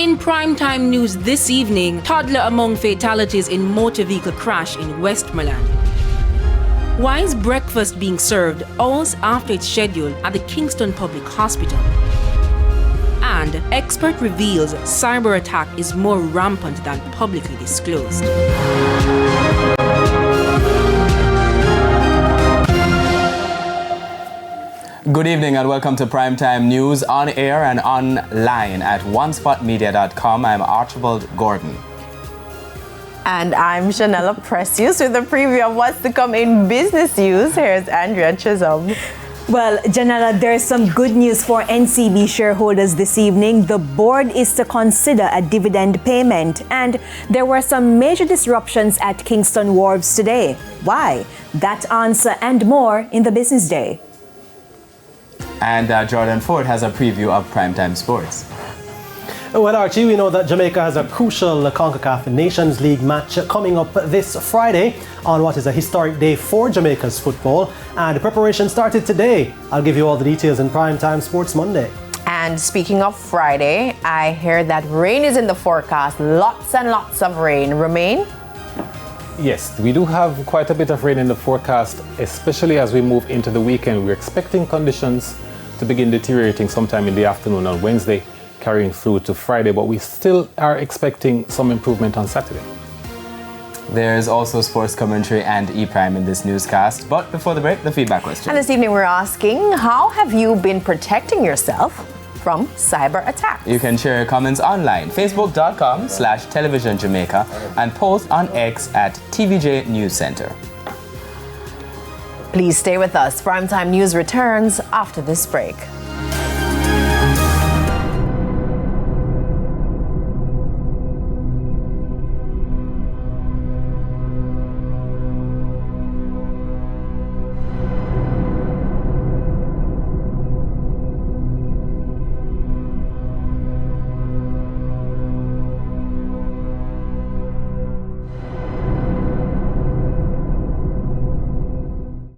In primetime news this evening, toddler among fatalities in motor vehicle crash in Westmoreland. Why is breakfast being served hours after its schedule at the Kingston Public Hospital? And expert reveals cyber attack is more rampant than publicly disclosed. Good evening and welcome to Primetime News on air and online at onespotmedia.com. I'm Archibald Gordon. And I'm Janella Precious with a preview of what's to come in business news. Here's Andrea Chisholm. Well, Janella, there's some good news for NCB shareholders this evening. The board is to consider a dividend payment, and there were some major disruptions at Kingston Wharves today. Why? That answer and more in the business day. And Jordan Ford has a preview of Primetime Sports. Well, Archie, we know that Jamaica has a crucial CONCACAF Nations League match coming up this Friday on what is a historic day for Jamaica's football. And the preparation started today. I'll give you all the details in Primetime Sports Monday. And speaking of Friday, I hear that rain is in the forecast. Lots and lots of rain. Remain? Yes, we do have quite a bit of rain in the forecast, especially as we move into the weekend. We're expecting conditions to begin deteriorating sometime in the afternoon on Wednesday, carrying through to Friday, but we still are expecting some improvement on Saturday. There's also sports commentary and E-Prime in this newscast. But before the break, the feedback question. And this evening we're asking, how have you been protecting yourself from cyber attacks? You can share your comments online, facebook.com/television Jamaica, and post on X at TVJ News Center. Please stay with us. Primetime News returns after this break.